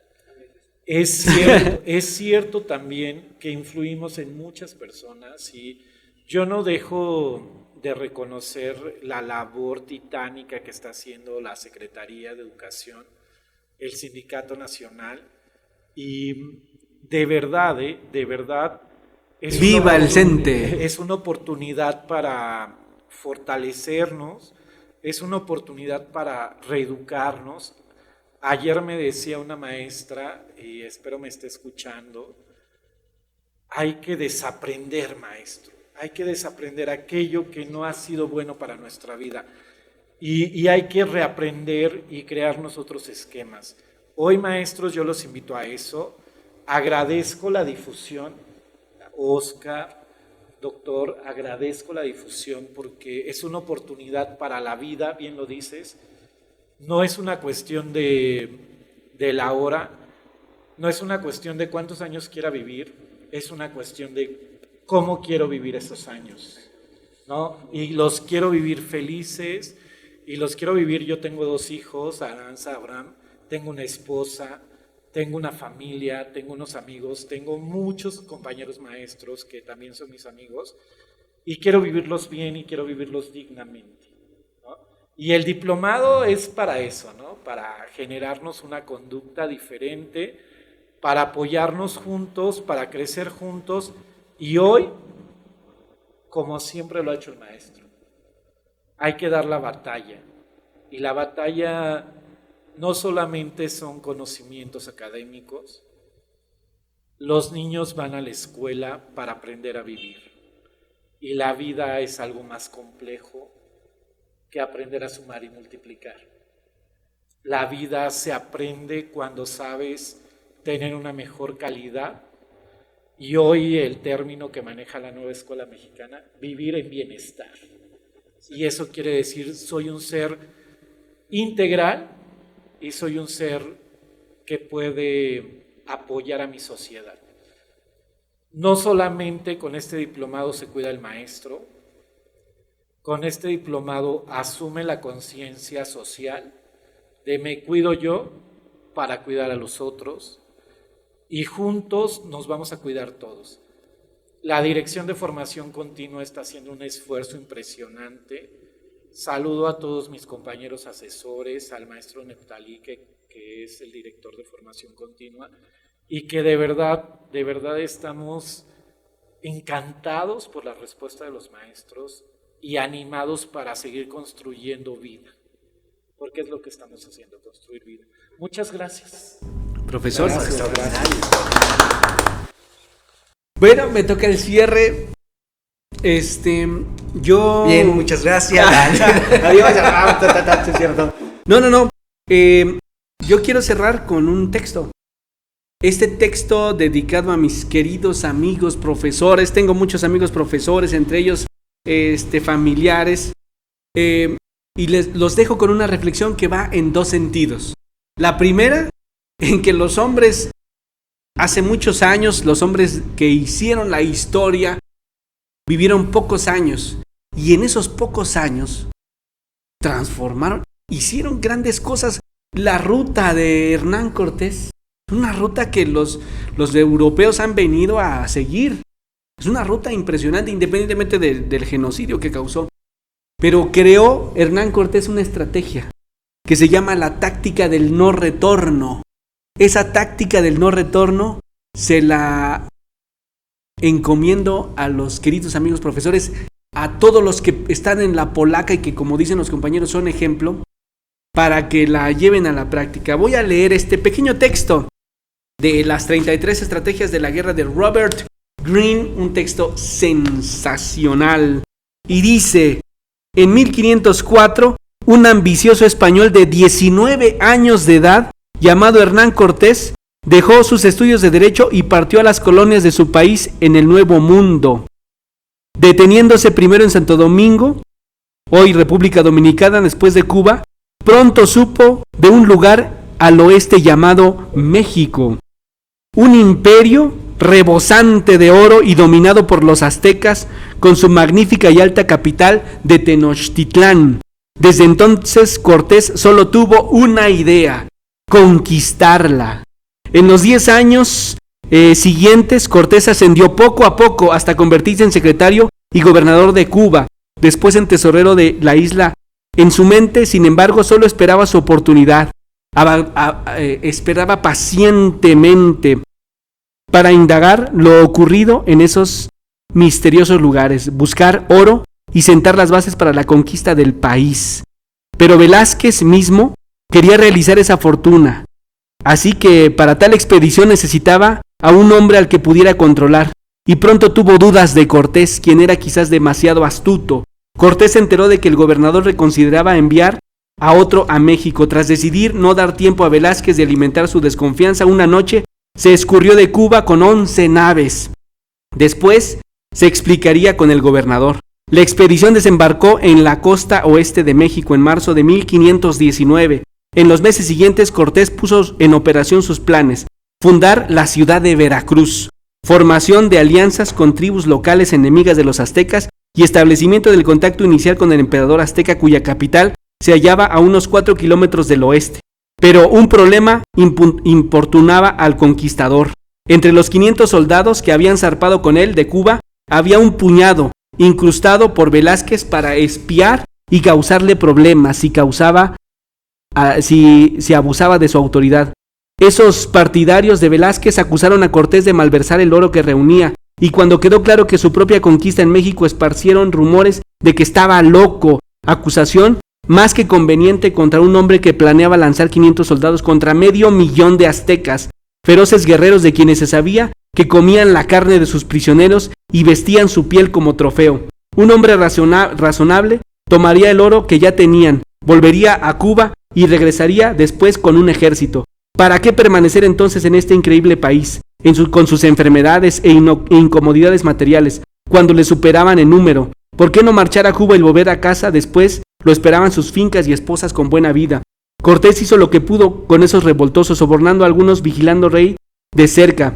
es cierto también que influimos en muchas personas, y yo no dejo de reconocer la labor titánica que está haciendo la Secretaría de Educación, el Sindicato Nacional, y de verdad, ¡viva el CENTE! Es una oportunidad para fortalecernos, es una oportunidad para reeducarnos. Ayer me decía una maestra, y espero me esté escuchando: hay que desaprender, maestro, hay que desaprender aquello que no ha sido bueno para nuestra vida. y hay que reaprender y crearnos otros esquemas. Hoy, maestros, yo los invito a eso. Agradezco la difusión, Oscar, doctor, agradezco la difusión porque es una oportunidad para la vida, bien lo dices. No es una cuestión de la hora, no es una cuestión de cuántos años quiera vivir, es una cuestión de cómo quiero vivir esos años, ¿no? Y los quiero vivir felices, y los quiero vivir, yo tengo 2 hijos, Aranza, Abraham, tengo una esposa, tengo una familia, tengo unos amigos, tengo muchos compañeros maestros que también son mis amigos, y quiero vivirlos bien y quiero vivirlos dignamente, ¿no? Y el diplomado es para eso, ¿no? Para generarnos una conducta diferente, para apoyarnos juntos, para crecer juntos, y hoy, como siempre lo ha hecho el maestro, hay que dar la batalla, y la batalla no solamente son conocimientos académicos, los niños van a la escuela para aprender a vivir, y la vida es algo más complejo que aprender a sumar y multiplicar. La vida se aprende cuando sabes tener una mejor calidad, y hoy el término que maneja la nueva escuela mexicana, vivir en bienestar. Y eso quiere decir, soy un ser integral y soy un ser que puede apoyar a mi sociedad. No solamente con este diplomado se cuida el maestro, con este diplomado asume la conciencia social de me cuido yo para cuidar a los otros, y juntos nos vamos a cuidar todos. La Dirección de Formación Continua está haciendo un esfuerzo impresionante. Saludo a todos mis compañeros asesores, al maestro Neptalí, que es el director de Formación Continua, y que de verdad estamos encantados por la respuesta de los maestros y animados para seguir construyendo vida, porque es lo que estamos haciendo, construir vida. Muchas gracias. Profesor. Gracias. Bueno, me toca el cierre. Yo... Bien, muchas gracias. No. Yo quiero cerrar con un texto. Este texto dedicado a mis queridos amigos profesores. Tengo muchos amigos profesores, entre ellos familiares. Y los dejo con una reflexión que va en 2 sentidos. La primera, en que los hombres, hace muchos años, los hombres que hicieron la historia, vivieron pocos años, y en esos pocos años transformaron, hicieron grandes cosas. La ruta de Hernán Cortés es una ruta que los europeos han venido a seguir. Es una ruta impresionante, independientemente del genocidio que causó. Pero creó Hernán Cortés una estrategia que se llama la táctica del no retorno. Esa táctica del no retorno se la encomiendo a los queridos amigos profesores, a todos los que están en la polaca y que, como dicen los compañeros, son ejemplo, para que la lleven a la práctica. Voy a leer este pequeño texto de las 33 estrategias de la guerra de Robert Greene, un texto sensacional. Y dice: en 1504, un ambicioso español de 19 años de edad, llamado Hernán Cortés, dejó sus estudios de Derecho y partió a las colonias de su país en el Nuevo Mundo. Deteniéndose primero en Santo Domingo, hoy República Dominicana, después de Cuba, pronto supo de un lugar al oeste llamado México, un imperio rebosante de oro y dominado por los aztecas, con su magnífica y alta capital de Tenochtitlán. Desde entonces Cortés solo tuvo una idea: conquistarla. En los 10 años siguientes, Cortés ascendió poco a poco hasta convertirse en secretario y gobernador de Cuba, después en tesorero de la isla. En su mente, sin embargo, solo esperaba su oportunidad. Esperaba pacientemente para indagar lo ocurrido en esos misteriosos lugares, buscar oro y sentar las bases para la conquista del país. Pero Velázquez mismo quería realizar esa fortuna, así que para tal expedición necesitaba a un hombre al que pudiera controlar, y pronto tuvo dudas de Cortés, quien era quizás demasiado astuto Cortés se enteró de que el gobernador reconsideraba enviar a otro a México. Tras decidir no dar tiempo a Velázquez de alimentar su desconfianza, una noche se escurrió de Cuba con 11 naves. Después se explicaría con el gobernador. La expedición desembarcó en la costa oeste de México en marzo de 1519. En los meses siguientes, Cortés puso en operación sus planes: fundar la ciudad de Veracruz, formación de alianzas con tribus locales enemigas de los aztecas y establecimiento del contacto inicial con el emperador azteca, cuya capital se hallaba a unos 4 kilómetros del oeste. Pero un problema importunaba al conquistador. Entre los 500 soldados que habían zarpado con él de Cuba, había un puñado incrustado por Velázquez para espiar y causarle problemas si abusaba de su autoridad. Esos partidarios de Velázquez acusaron a Cortés de malversar el oro que reunía, y cuando quedó claro que su propia conquista en México, esparcieron rumores de que estaba loco, acusación más que conveniente contra un hombre que planeaba lanzar 500 soldados contra 500,000 de aztecas, feroces guerreros de quienes se sabía que comían la carne de sus prisioneros y vestían su piel como trofeo. Un hombre razonable tomaría el oro que ya tenían, volvería a Cuba y regresaría después con un ejército. ¿Para qué permanecer entonces en este increíble país, con sus enfermedades e incomodidades materiales, cuando le superaban en número? ¿Por qué no marchar a Cuba y volver a casa? Después lo esperaban sus fincas y esposas con buena vida. Cortés hizo lo que pudo con esos revoltosos, sobornando a algunos, vigilando al rey de cerca.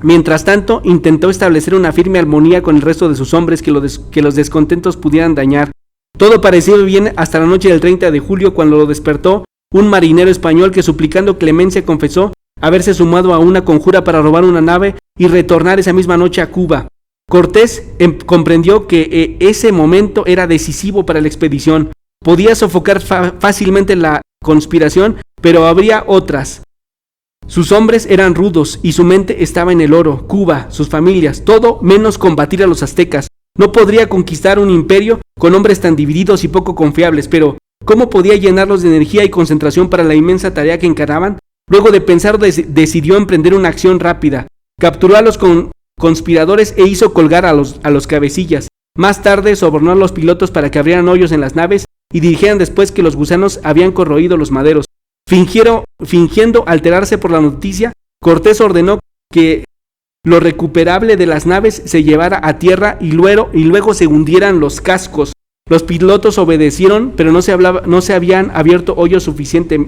Mientras tanto, intentó establecer una firme armonía con el resto de sus hombres que los descontentos pudieran dañar. Todo pareció bien hasta la noche del 30 de julio, cuando lo despertó un marinero español que, suplicando clemencia, confesó haberse sumado a una conjura para robar una nave y retornar esa misma noche a Cuba. Cortés comprendió que ese momento era decisivo para la expedición. Podía sofocar fácilmente la conspiración, pero habría otras. Sus hombres eran rudos y su mente estaba en el oro, Cuba, sus familias, todo menos combatir a los aztecas. No podría conquistar un imperio con hombres tan divididos y poco confiables, pero ¿cómo podía llenarlos de energía y concentración para la inmensa tarea que encaraban? Luego de pensar, decidió emprender una acción rápida. Capturó a los conspiradores e hizo colgar a los cabecillas. Más tarde sobornó a los pilotos para que abrieran hoyos en las naves y dijeran después que los gusanos habían corroído los maderos. Fingiendo alterarse por la noticia, Cortés ordenó que lo recuperable de las naves se llevara a tierra y luego se hundieran los cascos. Los pilotos obedecieron, pero no se habían abierto hoyos suficientes.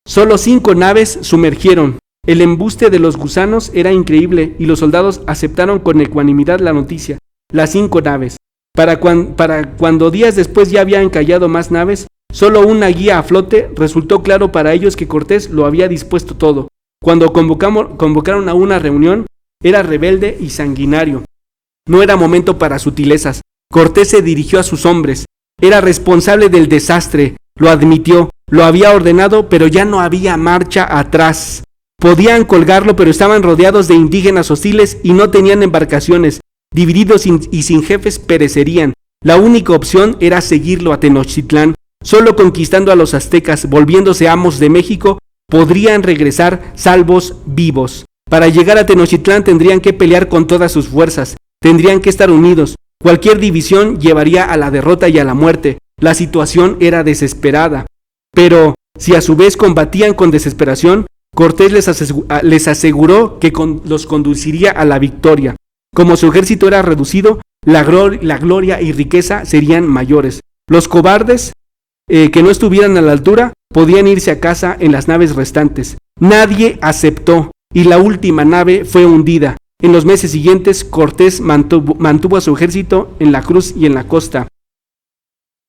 Solo 5 naves sumergieron. El embuste de los gusanos era increíble y los soldados aceptaron con ecuanimidad la noticia. Las 5 naves. Para cuando días después ya habían encallado más naves, solo una guía a flote, resultó claro para ellos que Cortés lo había dispuesto todo. Cuando convocaron a una reunión, era rebelde y sanguinario. No era momento para sutilezas. Cortés se dirigió a sus hombres. Era responsable del desastre, lo admitió, lo había ordenado, pero ya no había marcha atrás. Podían colgarlo, pero estaban rodeados de indígenas hostiles y no tenían embarcaciones. Divididos y sin jefes perecerían. La única opción era seguirlo a Tenochtitlán. Solo conquistando a los aztecas, volviéndose amos de México, podrían regresar salvos vivos. Para llegar a Tenochtitlán tendrían que pelear con todas sus fuerzas, tendrían que estar unidos. Cualquier división llevaría a la derrota y a la muerte. La situación era desesperada. Pero si a su vez combatían con desesperación, Cortés les aseguró que los conduciría a la victoria. Como su ejército era reducido, la gloria y riqueza serían mayores. Los cobardes que no estuvieran a la altura podían irse a casa en las naves restantes. Nadie aceptó y la última nave fue hundida. En los meses siguientes, Cortés mantuvo a su ejército en la cruz y en la costa.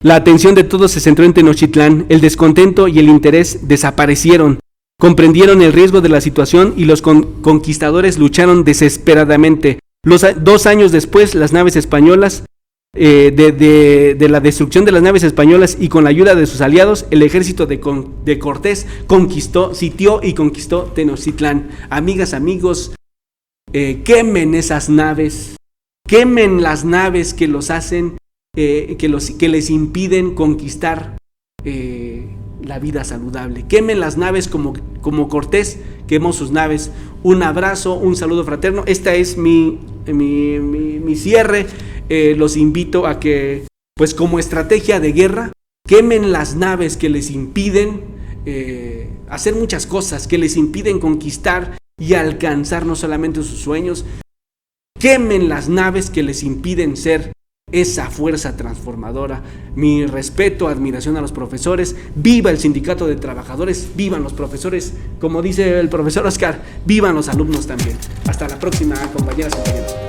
La atención de todos se centró en Tenochtitlán. El descontento y el interés desaparecieron. Comprendieron el riesgo de la situación y los conquistadores lucharon desesperadamente. 2 años después, las naves españolas, de la destrucción de las naves españolas y con la ayuda de sus aliados, el ejército de Cortés sitió y conquistó Tenochtitlán. Amigas, amigos, quemen esas naves, quemen las naves que los hacen, que les impiden conquistar la vida saludable. Quemen las naves como Cortés quemó sus naves. Un abrazo, un saludo fraterno. Esta es mi cierre. Los invito a que pues como estrategia de guerra, quemen las naves que les impiden hacer muchas cosas, que les impiden conquistar y alcanzar no solamente sus sueños. Quemen las naves que les impiden ser esa fuerza transformadora. Mi respeto, admiración a los profesores. Viva el sindicato de trabajadores, vivan los profesores, como dice el profesor Oscar, vivan los alumnos también. Hasta la próxima, compañeras y compañeros.